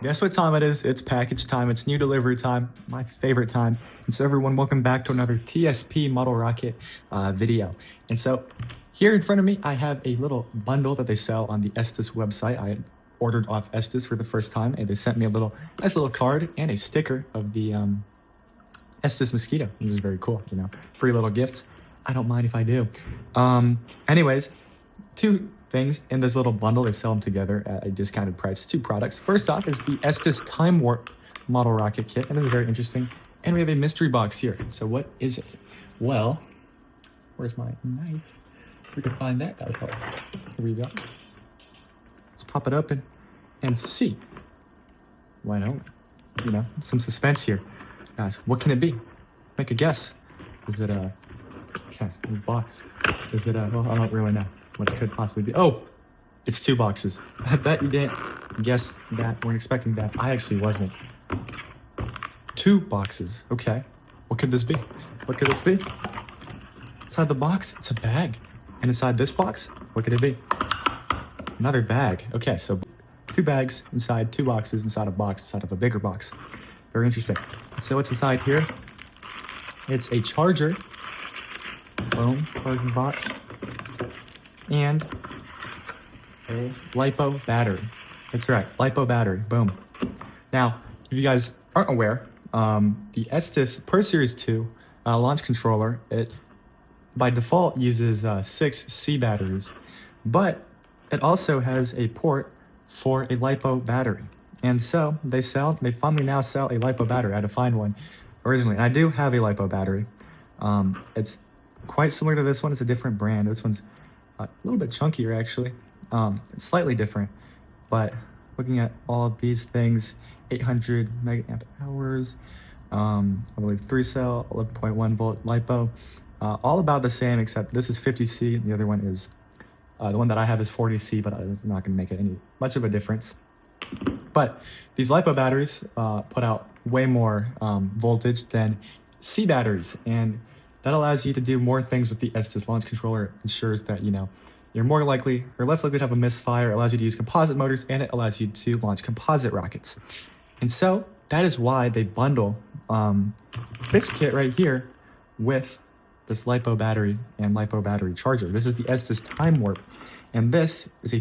Guess what time it is? It's package time. It's new delivery time. My favorite time. And so everyone, welcome back to another TSP model rocket video. And so here in front of me, I have a little bundle that they sell on the Estes website. I ordered off Estes for the first time, and they sent me a nice little card and a sticker of the Estes mosquito, which is very cool. You know, free little gifts. I don't mind if I do. Anyways, two things in this little bundle. They sell them together at a discounted price. Two products. First off is the Estes Timewarp model rocket kit, and this is very interesting. And we have a mystery box here. So what is it? Well, where's my knife? If we can find that, that would help. Here we go. Let's pop it open and see. Why don't we? You know, some suspense here. Guys, what can it be? Make a guess. Is it a... Okay, box. Is it a... Well, I don't really know what it could possibly be. Oh! It's two boxes. I bet you didn't guess that. Weren't expecting that. I actually wasn't. Two boxes. Okay. What could this be? What could this be? Inside the box, it's a bag. And inside this box, what could it be? Another bag. Okay, so two bags inside two boxes inside a box inside of a bigger box. Very interesting. So what's inside here? It's a charger. Boom, charging box. And a LiPo battery. That's right, LiPo battery. Boom. Now, if you guys aren't aware, the Estes Per Series 2 launch controller, it by default uses 6 C batteries, but it also has a port for a LiPo battery. And so they finally now sell a LiPo battery. I had to find one originally. And I do have a LiPo battery. It's quite similar to this one. It's a different brand. This one's a little bit chunkier, actually. It's slightly different. But looking at all of these things, 800 megaamp hours, I believe 3-cell, 11.1 volt LiPo, all about the same, except this is 50C. The other one is, the one that I have is 40C, but it's not going to make it any much of a difference. But these LiPo batteries put out way more voltage than C batteries, and that allows you to do more things with the Estes launch controller. It ensures that, you know, you're more likely or less likely to have a misfire. It allows you to use composite motors, and it allows you to launch composite rockets. And so that is why they bundle this kit right here with this LiPo battery and LiPo battery charger. This is the Estes Timewarp, and this is a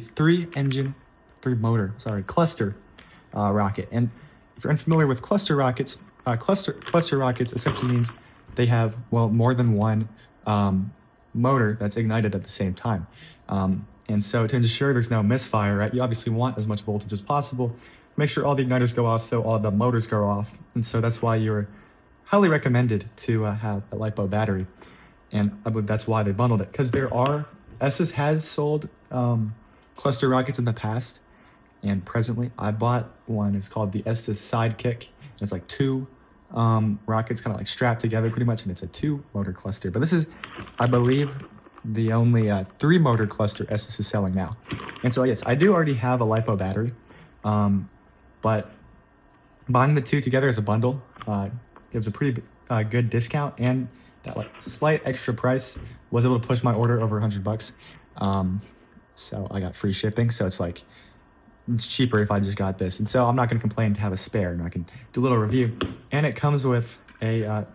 cluster rocket. And if you're unfamiliar with cluster rockets, cluster rockets essentially means they have, well, more than one motor that's ignited at the same time. And so to ensure there's no misfire, right, you obviously want as much voltage as possible. Make sure all the igniters go off so all the motors go off. And so that's why you're highly recommended to have a LiPo battery. And I believe that's why they bundled it, because Estes has sold cluster rockets in the past. And presently, I bought one. It's called the Estes Sidekick. It's like two rockets kind of like strapped together pretty much, and it's a 2-motor cluster. But this is, I believe, the only 3-motor cluster Estes is selling now. And so, yes, I do already have a LiPo battery, but buying the two together as a bundle gives a pretty good discount, and that like slight extra price was able to push my order over $100. So I got free shipping, so it's like, it's cheaper if I just got this. And so I'm not going to complain to have a spare, and I can do a little review. And it comes with a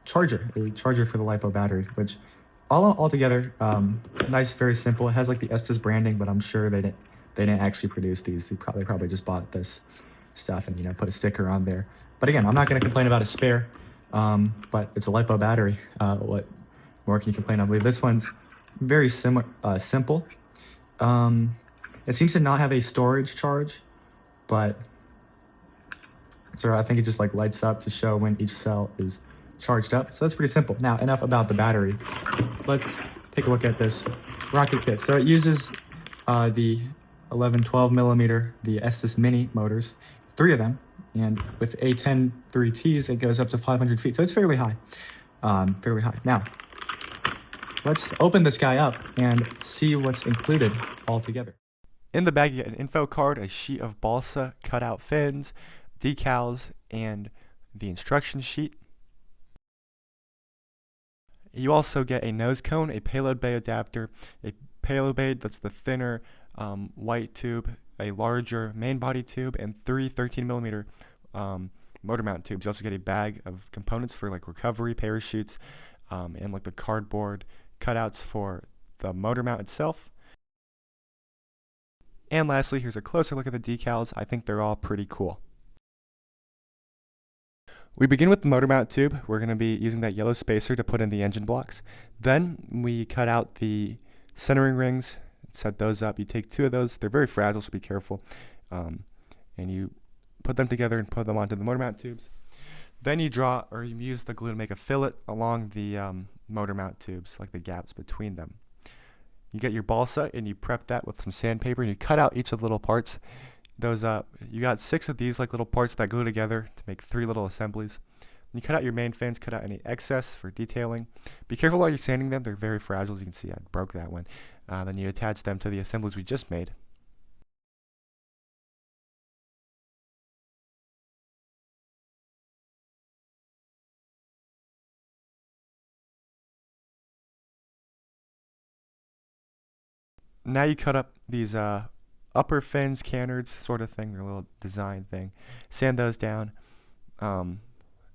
charger for the LiPo battery, which all together, nice, very simple. It has like the Estes branding, but I'm sure they didn't actually produce these. They probably just bought this stuff and, you know, put a sticker on there. But again, I'm not going to complain about a spare, but it's a LiPo battery. What more can you complain? I believe this one's very simple. It seems to not have a storage charge, but so I think it just like lights up to show when each cell is charged up. So that's pretty simple. Now, enough about the battery. Let's take a look at this rocket kit. So it uses the 11-12 millimeter, the Estes Mini motors, 3 of them, and with A10 3Ts, it goes up to 500 feet. So it's fairly high, Now, let's open this guy up and see what's included all together. In the bag, you get an info card, a sheet of balsa, cutout fins, decals, and the instruction sheet. You also get a nose cone, a payload bay adapter, a payload bay that's the thinner white tube, a larger main body tube and 3 13mm motor mount tubes. You also get a bag of components for like recovery, parachutes, and like the cardboard cutouts for the motor mount itself. And lastly, here's a closer look at the decals. I think they're all pretty cool. We begin with the motor mount tube. We're going to be using that yellow spacer to put in the engine blocks. Then we cut out the centering rings, set those up. You take 2 of those. They're very fragile, so be careful. And you put them together and put them onto the motor mount tubes. Then you draw, or you use the glue to make a fillet along the motor mount tubes, like the gaps between them. You get your balsa and you prep that with some sandpaper and you cut out each of the little parts. Those you got 6 of these like little parts that glue together to make 3 little assemblies. You cut out your main fins, cut out any excess for detailing. Be careful while you're sanding them, they're very fragile. As you can see, I broke that one. Then you attach them to the assemblies we just made. Now you cut up these upper fins, canards, sort of thing, their little design thing. Sand those down.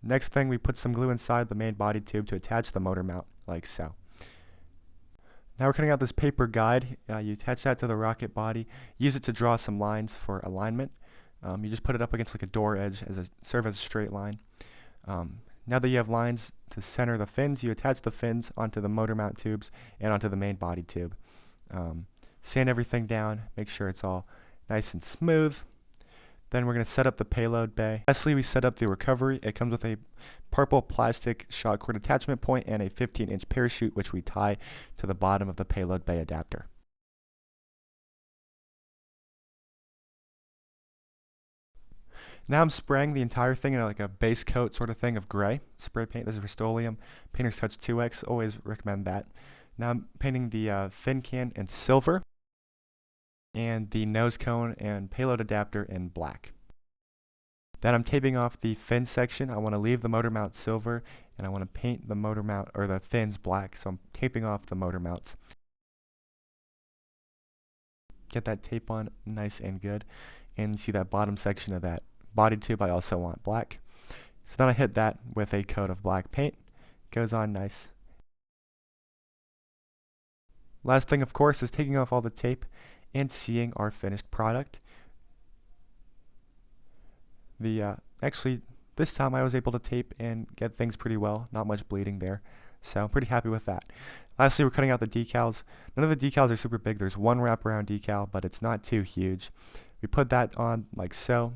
Next thing, we put some glue inside the main body tube to attach the motor mount, like so. Now we're cutting out this paper guide. You attach that to the rocket body. Use it to draw some lines for alignment. You just put it up against like a door edge serve as a straight line. Now that you have lines to center the fins, you attach the fins onto the motor mount tubes and onto the main body tube. Sand everything down, make sure it's all nice and smooth. Then we're going to set up the payload bay. Lastly, we set up the recovery. It comes with a purple plastic shot cord attachment point and a 15-inch parachute, which we tie to the bottom of the payload bay adapter. Now I'm spraying the entire thing in like a base coat sort of thing of gray. Spray paint, this is Rust-Oleum. Painter's Touch 2X, always recommend that. Now I'm painting the fin can in silver and the nose cone and payload adapter in black. Then I'm taping off the fin section. I want to leave the motor mount silver and I want to paint the motor mount or the fins black, so I'm taping off the motor mounts. Get that tape on nice and good, and you see that bottom section of that body tube I also want black. So then I hit that with a coat of black paint. Goes on nice. Last thing, of course, is taking off all the tape and seeing our finished product. Actually, this time I was able to tape and get things pretty well. Not much bleeding there, so I'm pretty happy with that. Lastly, we're cutting out the decals. None of the decals are super big. There's one wraparound decal, but it's not too huge. We put that on like so,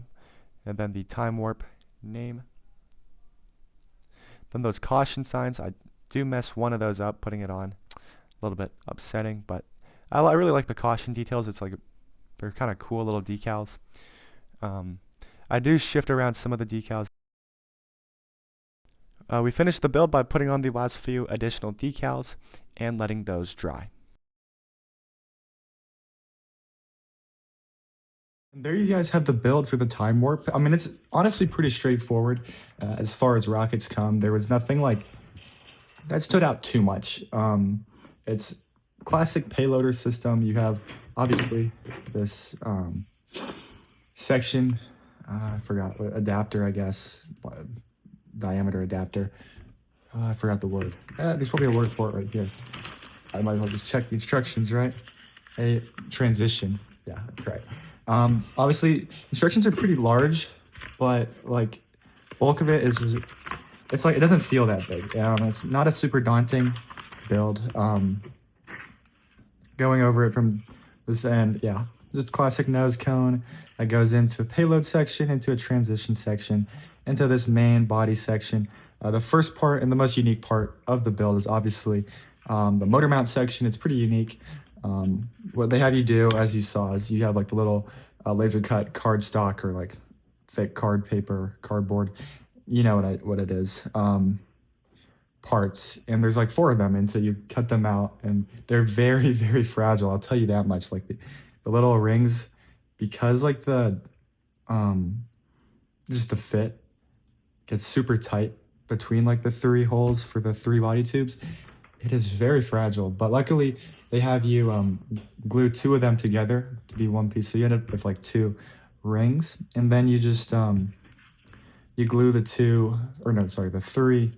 and then the Timewarp name. Then those caution signs, I do mess one of those up putting it on. A little bit upsetting, but I really like the caution details. It's like they're kind of cool little decals. I do shift around some of the decals. We finished the build by putting on the last few additional decals and letting those dry. And there you guys have the build for the Timewarp. I mean, it's honestly pretty straightforward as far as rockets come. There was nothing like that stood out too much. It's classic payloader system. You have obviously this section, I forgot what adapter, I guess, diameter adapter. I forgot the word. There's probably a word for it right here. I might as well just check the instructions, right? A transition. Yeah, that's right. Obviously, instructions are pretty large, but like bulk of it is just, it's like it doesn't feel that big. It's not a super daunting build. Going over it from this end, yeah, just classic nose cone that goes into a payload section, into a transition section, into this main body section. The first part and the most unique part of the build is obviously the motor mount section. It's pretty unique. What they have you do, as you saw, is you have like the little laser cut cardstock or like thick cardboard. You know what it is. Parts, and there's like 4 of them, and so you cut them out, and they're very, very fragile. I'll tell you that much. Like the little rings, because like the just the fit gets super tight between like the 3 holes for the 3 body tubes. It is very fragile, but luckily they have you glue two of them together to be one piece. So you end up with like two rings, and then you just you glue the two, or no, sorry, the three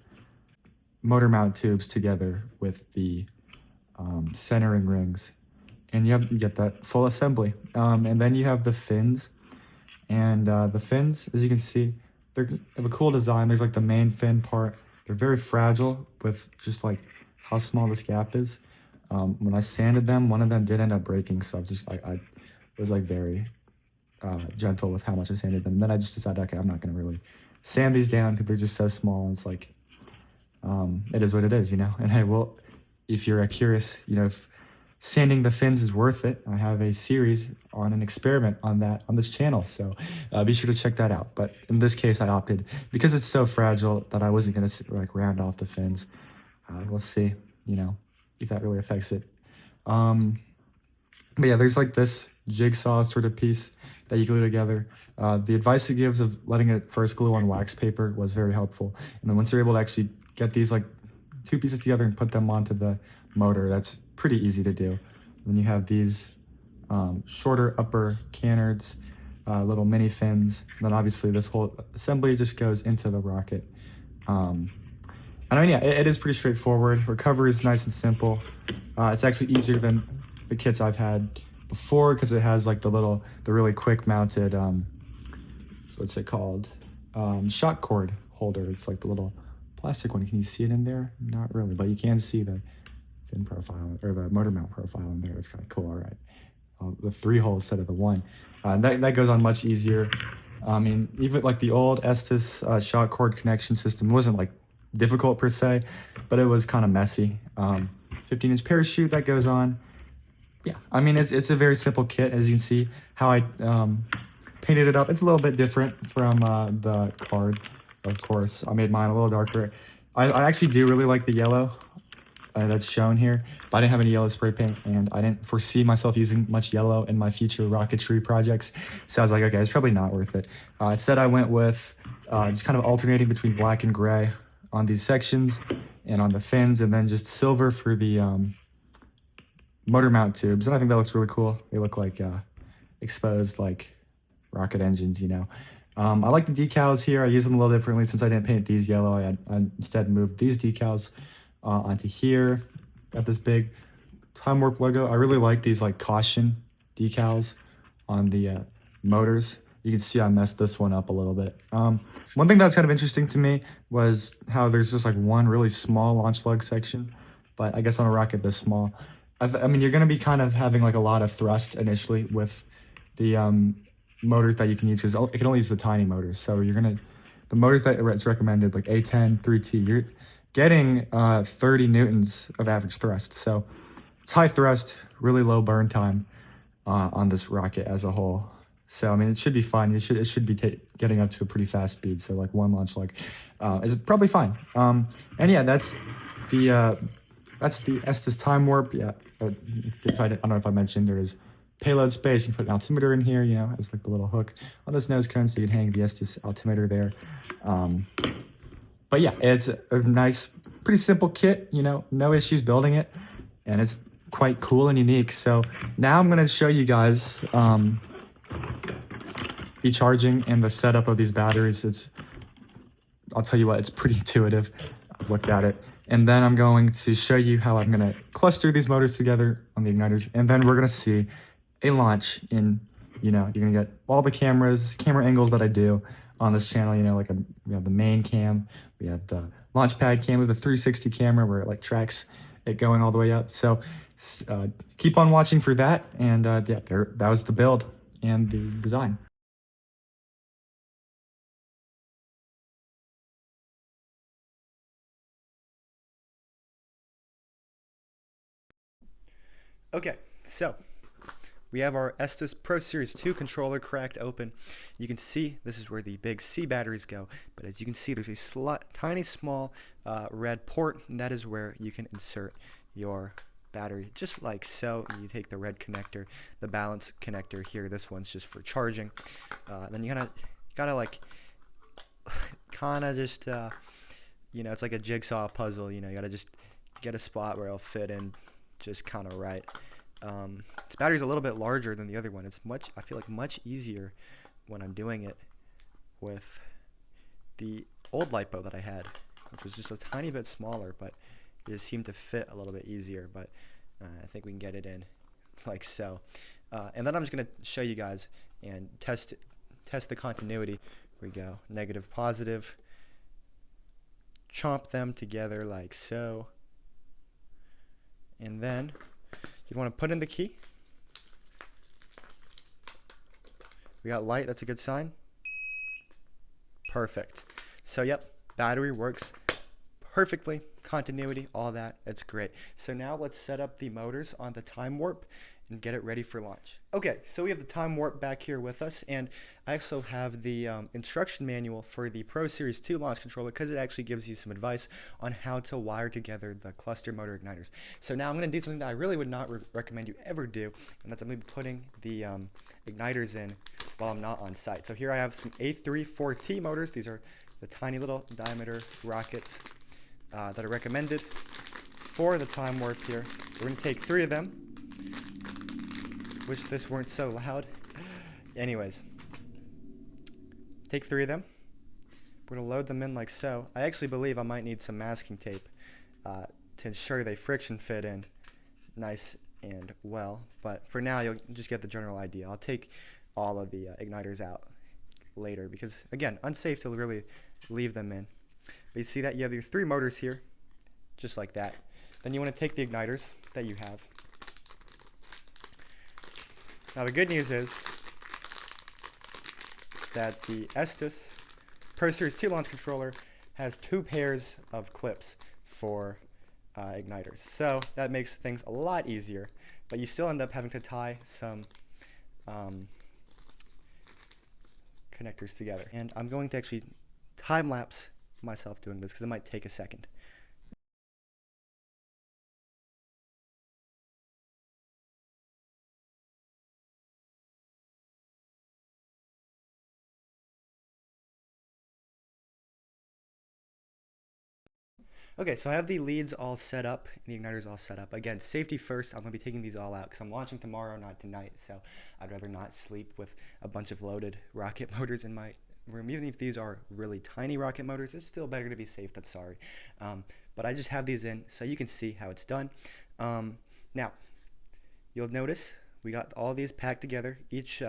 motor mount tubes together with the centering rings, and you get that full assembly. And then you have the fins, and the fins, as you can see, they have a cool design. There's like the main fin part. They're very fragile with just like how small this gap is. When I sanded them, one of them did end up breaking, so I was like very gentle with how much I sanded them. And then I just decided, okay, I'm not gonna really sand these down because they're just so small. And it's like, it is what it is, you know. And hey, well, if you're curious, you know, if sanding the fins is worth it, I have a series on an experiment on that on this channel, so be sure to check that out. But in this case, I opted, because it's so fragile, that I wasn't gonna like round off the fins. We'll see, you know, if that really affects it. But yeah, there's like this jigsaw sort of piece that you glue together. The advice it gives of letting it first glue on wax paper was very helpful. And then once you're able to actually get these like two pieces together and put them onto the motor, that's pretty easy to do. And then you have these shorter upper canards, little mini fins. And then obviously this whole assembly just goes into the rocket. I mean, yeah, it is pretty straightforward. Recovery is nice and simple. It's actually easier than the kits I've had before because it has like the really quick mounted, what's it called? Shock cord holder. It's like the little plastic one. Can you see it in there? Not really, but you can see the fin profile or the motor mount profile in there. It's kind of cool. All right. The 3 hole instead of the 1. That goes on much easier. I mean, even like the old Estes shock cord connection system wasn't like difficult per se, but it was kind of messy. 15-inch parachute that goes on. Yeah, I mean, it's a very simple kit. As you can see how I painted it up. It's a little bit different from the card, of course. I made mine a little darker. I actually do really like the yellow that's shown here, but I didn't have any yellow spray paint, and I didn't foresee myself using much yellow in my future rocketry projects. So I was like, okay, it's probably not worth it. Instead, I went with just kind of alternating between black and gray on these sections and on the fins, and then just silver for the motor mount tubes. And I think that looks really cool. They look like exposed like rocket engines, you know. I like the decals here. I use them a little differently since I didn't paint these yellow. I instead moved these decals onto here. Got this big Timewarp logo. I really like these like caution decals on the motors. You can see I messed this one up a little bit. One thing that's kind of interesting to me was how there's just like one really small launch lug section, but I guess on a rocket this small. I mean, you're going to be kind of having like a lot of thrust initially with the motors that you can use, because it can only use the tiny motors. So the motors that it's recommended, like A10, 3T, you're getting 30 newtons of average thrust. So it's high thrust, really low burn time on this rocket as a whole. So, I mean, it should be fine. It should be getting up to a pretty fast speed. So, like one launch lug is probably fine. And yeah, that's the Estes Timewarp. Yeah, I don't know if I mentioned there is payload space. You can put an altimeter in here. You know, it's like the little hook on this nose cone, so you can hang the Estes altimeter there. But yeah, it's a nice, pretty simple kit. You know, no issues building it, and it's quite cool and unique. So now I'm gonna show you guys the charging and the setup of these batteries. I'll tell you what, it's pretty intuitive. I've looked at it. And then I'm going to show you how I'm going to cluster these motors together on the igniters. And then we're going to see a launch in, you know, you're going to get all the camera angles that I do on this channel. You know, like we have the main cam, we have the launch pad cam with the 360 camera where it like tracks it going all the way up. So keep on watching for that. And yeah, that was the build and the design. Okay, so we have our Estes Pro Series 2 controller cracked open. You can see this is where the big C batteries go, but as you can see, there's a tiny small red port, and that is where you can insert your battery, just like so. You take the red connector, the balance connector here. This one's just for charging. Then you gotta like kind of just you know, it's like a jigsaw puzzle. You know, you gotta just get a spot where it'll fit in just kind of right. This battery's a little bit larger than the other one. I feel like much easier when I'm doing it with the old LiPo that I had, which was just a tiny bit smaller, but it seemed to fit a little bit easier. But I think we can get it in like so. And then I'm just going to show you guys and test the continuity. Here we go. Negative, positive. Chomp them together like so. And then you want to put in the key. We got light. That's a good sign. Perfect. So yep, battery works perfectly. Continuity, all that. It's great. So now let's set up the motors on the Timewarp and get it ready for launch. Okay, so we have the Timewarp back here with us, and I also have the instruction manual for the Pro Series 2 launch controller, because it actually gives you some advice on how to wire together the cluster motor igniters. So now I'm going to do something that I really would not recommend you ever do, and that's I'm going to be putting the igniters in while I'm not on site. So here I have some A34T motors. These are the tiny little diameter rockets that are recommended for the Timewarp here. We're going to take 3 of them. Wish this weren't so loud. Anyways, take 3 of them. We're going to load them in like so. I actually believe I might need some masking tape to ensure they friction fit in nice and well. But for now, you'll just get the general idea. I'll take all of the igniters out later because, again, unsafe to really leave them in. But you see that you have your 3 motors here, just like that. Then you want to take the igniters that you have. Now the good news is that the Estes Pro Series 2 launch controller has 2 pairs of clips for igniters. So that makes things a lot easier, but you still end up having to tie some connectors together. And I'm going to actually time lapse myself doing this because it might take a second. Okay, so I have the leads all set up, and the igniters all set up. Again, safety first. I'm going to be taking these all out because I'm launching tomorrow, not tonight. So I'd rather not sleep with a bunch of loaded rocket motors in my room. Even if these are really tiny rocket motors, it's still better to be safe than sorry. But I just have these in so you can see how it's done. Now, you'll notice we got all these packed together. Each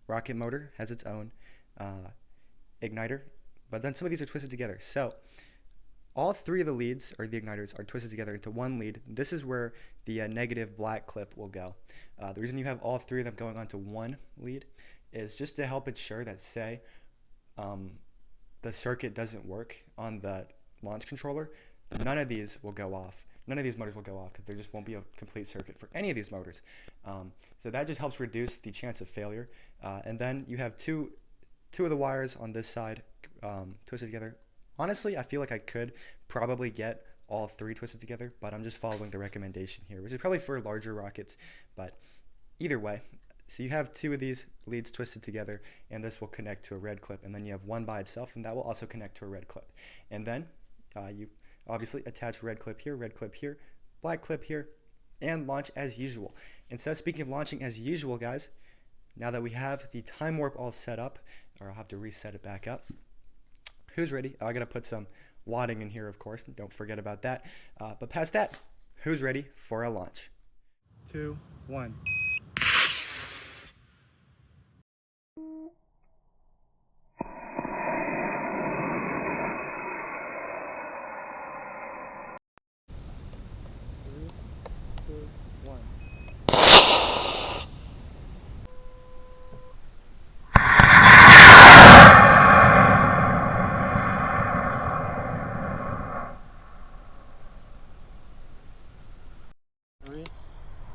rocket motor has its own igniter, but then some of these are twisted together. So all 3 of the leads, or the igniters, are twisted together into one lead. This is where the negative black clip will go. The reason you have all 3 of them going onto one lead is just to help ensure that, say, the circuit doesn't work on the launch controller, none of these will go off. None of these motors will go off because there just won't be a complete circuit for any of these motors. So that just helps reduce the chance of failure. And then you have two of the wires on this side twisted together. Honestly, I feel like I could probably get all 3 twisted together, but I'm just following the recommendation here, which is probably for larger rockets. But either way, so you have 2 of these leads twisted together, and this will connect to a red clip, and then you have one by itself, and that will also connect to a red clip. And then you obviously attach red clip here, black clip here, and launch as usual. And so speaking of launching as usual, guys, now that we have the Timewarp all set up, or I'll have to reset it back up. Who's ready? I gotta put some wadding in here, of course. Don't forget about that. But past that, who's ready for a launch? 2, 1. Three,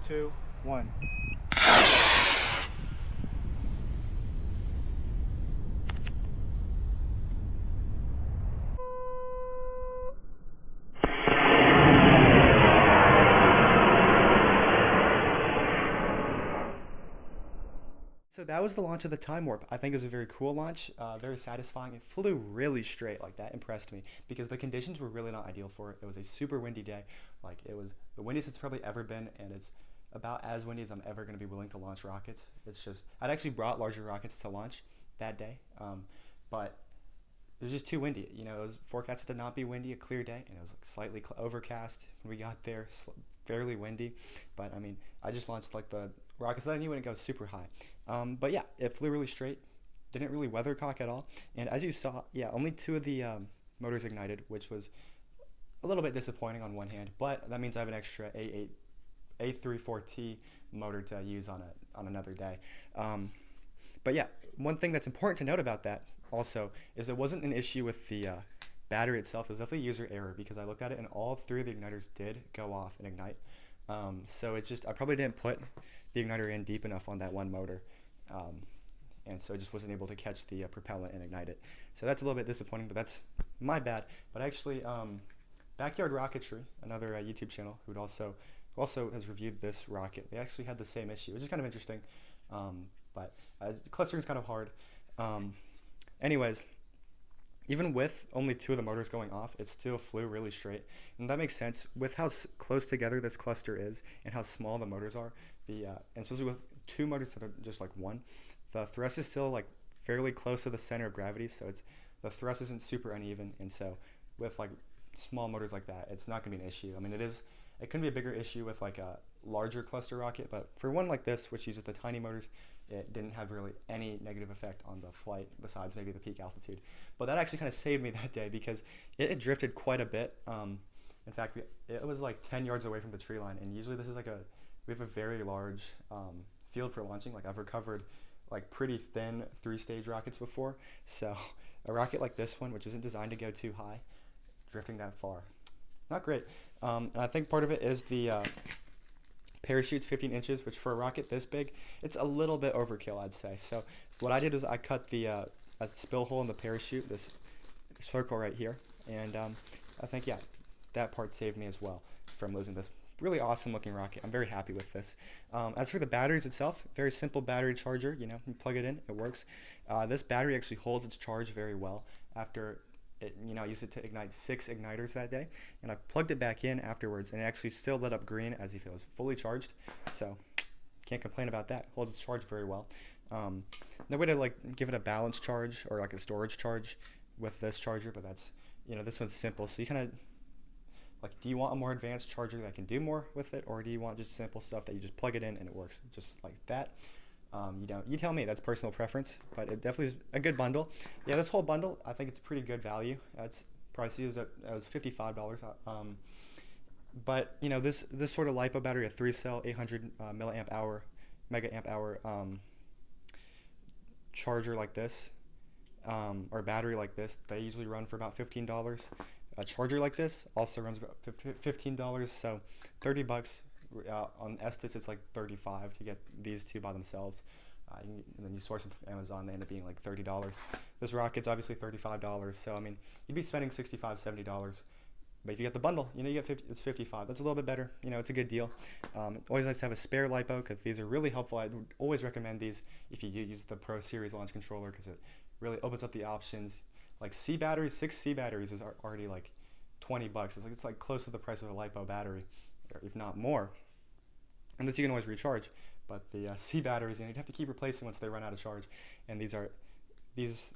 two, one. So that was the launch of the Timewarp. I think it was a very cool launch, very satisfying. It flew really straight, like that impressed me because the conditions were really not ideal for it. It was a super windy day, like it was the windiest it's probably ever been, and it's about as windy as I'm ever going to be willing to launch rockets. It's just I'd actually brought larger rockets to launch that day, but it was just too windy. You know, it was forecasted to not be windy, a clear day, and it was like slightly overcast when we got there, fairly windy. But I mean, I just launched like the rockets that I knew wouldn't go super high. But yeah, it flew really straight, didn't really weathercock at all. And as you saw, yeah, only two of the motors ignited, which was a little bit disappointing on one hand, but that means I have an extra A34T motor to use on another day. But yeah, one thing that's important to note about that also is it wasn't an issue with the battery itself. It was definitely user error because I looked at it and all three of the igniters did go off and ignite. So it just I probably didn't put the igniter in deep enough on that one motor. And so I just wasn't able to catch the propellant and ignite it. So that's a little bit disappointing, but that's my bad. But actually, Backyard Rocketry, another YouTube channel who also has reviewed this rocket, they actually had the same issue, which is kind of interesting. But clustering is kind of hard. Anyways, even with only two of the motors going off, it still flew really straight. And that makes sense with how close together this cluster is and how small the motors are. And especially with two motors that are just like one, the thrust is still like fairly close to the center of gravity, so the thrust isn't super uneven. And so with like small motors like that, it's not going to be an issue. I mean, it can be a bigger issue with like a larger cluster rocket, but for one like this, which uses the tiny motors, it didn't have really any negative effect on the flight besides maybe the peak altitude. But that actually kind of saved me that day because it drifted quite a bit. In fact, it was like 10 yards away from the tree line, and usually this is we have a very large field for launching. Like I've recovered like pretty thin 3-stage rockets before, so a rocket like this one, which isn't designed to go too high, drifting that far, not great. And I think part of it is the parachute's 15 inches, which for a rocket this big, it's a little bit overkill, I'd say. So what I did was I cut the a spill hole in the parachute, this circle right here, and I think, yeah, that part saved me as well from losing this really awesome looking rocket. I'm very happy with this. As for the batteries itself, very simple battery charger, you plug it in, it works. This battery actually holds its charge very well after I used it to ignite 6 igniters that day, and I plugged it back in afterwards, and it actually still lit up green as if it was fully charged. So can't complain about that. Holds its charge very well. No way to like give it a balance charge or like a storage charge with this charger, but that's this one's simple. So you kind of like, do you want a more advanced charger that can do more with it, or do you want just simple stuff that you just plug it in and it works just like that? You tell me. That's personal preference, but it definitely is a good bundle. Yeah, this whole bundle, I think it's pretty good value. It's pricey. It was $55. But this sort of LiPo battery, a 3-cell, 800 mega amp hour charger like this, or battery like this, they usually run for about $15. A charger like this also runs about $15, so $30. On Estes, it's like $35 to get these two by themselves. And then you source them from Amazon, they end up being like $30. This rocket's obviously $35, so I mean, you'd be spending $65, $70. But if you get the bundle, you get it's $55. That's a little bit better. It's a good deal. Always nice to have a spare LiPo because these are really helpful. I would always recommend these if you use the Pro Series launch controller because it really opens up the options. Like 6 C batteries is already like $20. It's like close to the price of a LiPo battery, or if not more. And this you can always recharge, but the C batteries, you'd have to keep replacing once they run out of charge. And these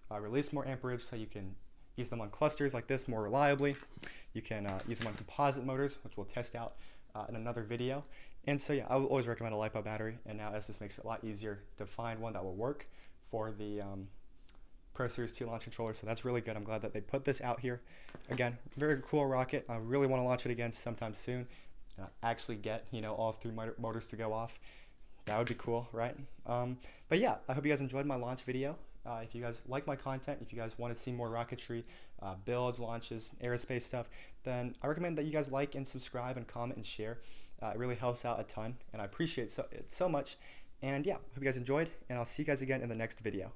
release more amperage, so you can use them on clusters like this more reliably. You can use them on composite motors, which we'll test out in another video. And so yeah, I would always recommend a LiPo battery, and now Estes makes it a lot easier to find one that will work for the Pro Series 2 launch controller, so that's really good. I'm glad that they put this out here. Again, very cool rocket. I really want to launch it again sometime soon. Actually get all 3 motors to go off. That would be cool, right? But yeah, I hope you guys enjoyed my launch video. If you guys like my content, if you guys want to see more rocketry, builds, launches, aerospace stuff, then I recommend that you guys like and subscribe and comment and share. It really helps out a ton, and I appreciate it so much. And yeah, hope you guys enjoyed, and I'll see you guys again in the next video.